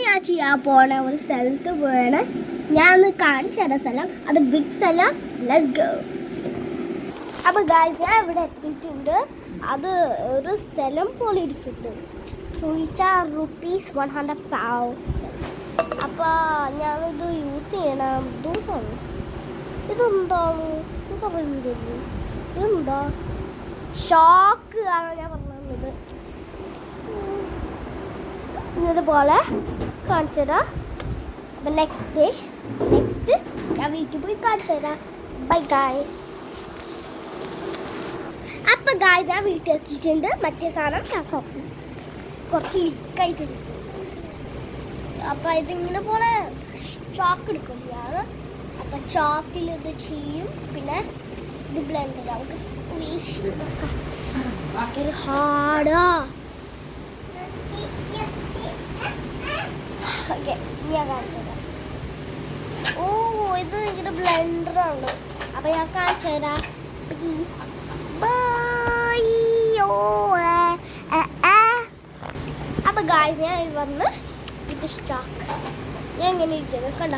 ഞാൻ ചെയ്യാൻ പോണ ഒരു സ്ഥലത്ത് പോയാണ്. ഞാൻ ഒന്ന് കാണിച്ചു തരാം സ്ഥലം. അത് ബിഗ് സ്ഥലം. Let's go. അപ്പോൾ ഗായ്സ് ഞാൻ ഇവിടെ എത്തിയിട്ടുണ്ട്. അത് ഒരു സ്ഥലം പോലെ ഇരിക്കുന്നുണ്ട്. ചോദിച്ചാൽ ₹105. അപ്പോൾ ഞാനിത് യൂസ് ചെയ്യണം ദിവസമാണ്. ഇതെന്താണ് ഇതെന്താ ഷോക്ക് ആണ് ഞാൻ പറഞ്ഞത്. ഇതുപോലെ കാണിച്ചു തരാം. അപ്പം നെക്സ്റ്റ് ഞാൻ വീട്ടിൽ പോയി കാണിച്ചു തരാം. Bye guys. അപ്പം ഗായ്സ് ഞാൻ വീട്ടിൽ എത്തിയിട്ടുണ്ട്. മറ്റേ സാധനം ഞാൻ സോക്സ് കുറച്ച് ലീക്കായിട്ടുണ്ട്. അപ്പം ഇതിങ്ങനെ പോലെ ചോക്ക് എടുക്കും ഞാൻ. അപ്പം ചോക്കിൽ ഇത് ചെയ്യും. പിന്നെ ഇത് ബ്ലെൻഡർ നമുക്ക് സ്ക്വീഷ് നോക്കാം. ഹാർഡാ. ഓക്കെ ഞാൻ കാണിച്ചു തരാം. ഓ ഇത് ഇങ്ങനെ ബ്ലെൻഡറാണ്. അപ്പം ഞാൻ കാണിച്ചു തരാം. അപ്പം ഗായ്സ് ഞാൻ വന്ന് ഇത് സ്റ്റോക്ക് ഞാൻ ഇങ്ങനെ ഇരിക്കുന്നത് കണ്ട.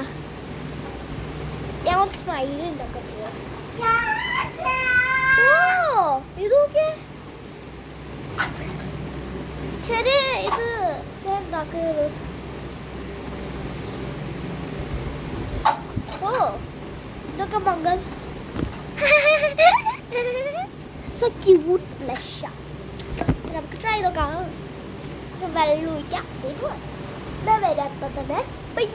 ഞാൻ ഒരു സ്മൈൽ ഉണ്ടാക്കാൻ ചെയ്യാം. ഓ ഇത് നോക്കേ ചെറിയ ഇത് ഞാൻ ഉണ്ടാക്കുന്നത്. ഓ ഇതൊക്കെ മകൾ സോ ക്യൂട്ട് ഫ്ലഷ. നമുക്ക് ട്രൈ നോക്കാം. വെള്ളം ഒഴിക്കാം. ഇത് വരാപ്പം തന്നെ ബൈ.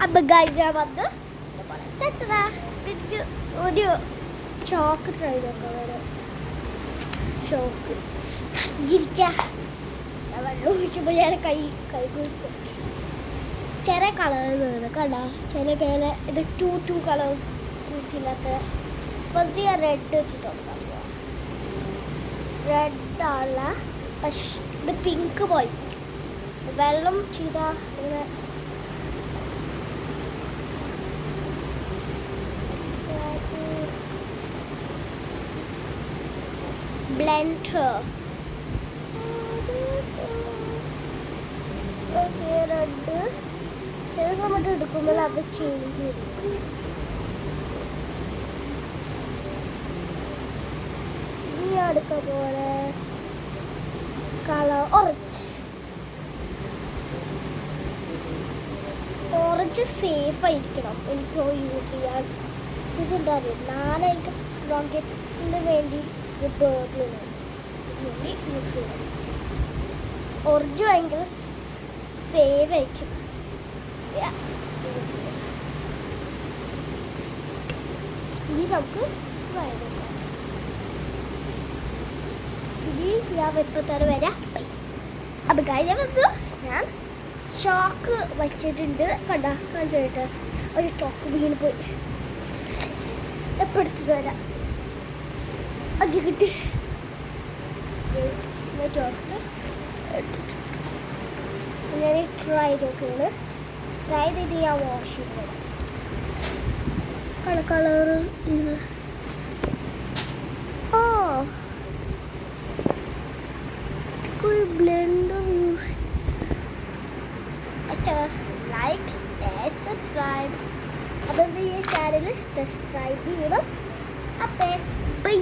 അപ്പം ഗായ്സ് ഞാൻ വന്ന് എനിക്ക് ഒരു ചോക്ക് ട്രൈ നോക്കാം. ചോക്ക് ഇരിക്കാം. ഞാൻ വെള്ളം ഒഴിക്കുമ്പോൾ ഞാൻ കൈ കൊടുക്കും. ചില കളേഴ്സ് കണ്ട. ചില ഇത് ടു കളേഴ്സ് യൂസ് ചെയ്യാത്ത. ഫസ്റ്റ് ഞാൻ റെഡ് വെച്ച് തുടങ്ങാം. റെഡാണ് പക്ഷേ ഇത് പിങ്ക് പോലെ വെള്ളം ചെയ്താൽ ഇങ്ങനെ blender. ഓക്കെ റെഡ് ചില സമയത്ത് എടുക്കുമ്പോൾ അത് ചേഞ്ച് ചെയ്യും. ഇനി എടുക്കാൻ പോലെ കളർ ഓറഞ്ച് സേഫ് ആയിരിക്കണം എനിക്ക് യൂസ് ചെയ്യാൻ. എന്താ പറയുക ഞാനെനിക്ക് റോക്കറ്റ്സിന് വേണ്ടി ബേർഡിന് വേണ്ടി യൂസ് ചെയ്യണം. ഓറഞ്ച് ഭയങ്കര സേവ് ആയിരിക്കും യൂസ് ചെയ്യാം. ഇനി നമുക്ക് ട്രൈ നോക്കാം. ഇനി ഞാൻ വെപ്പത്തറ വരാം. അപ്പം കാര്യം വന്നു ഞാൻ ചോക്ക് വച്ചിട്ടുണ്ട്. കാണിച്ചിട്ട് ഒരു ചോക്ക് വീണ് പോയി. എപ്പോൾ എടുത്തിട്ട് വരാം. അത് കിട്ടി ചോക്ക് എടുത്തിട്ട് ഞാൻ ട്രൈ നോക്കുകയാണ്. ട്രൈ ചെയ്ത് ഞാൻ വാഷ് ചെയ്ത് വരാം. കളർ ഓ ബ്ലെൻഡർ യൂസ്. Like subscribe. അപ്പം ഈ ചാനൽ സബ്സ്ക്രൈബ് ചെയ്യണം. അപ്പം ബൈ.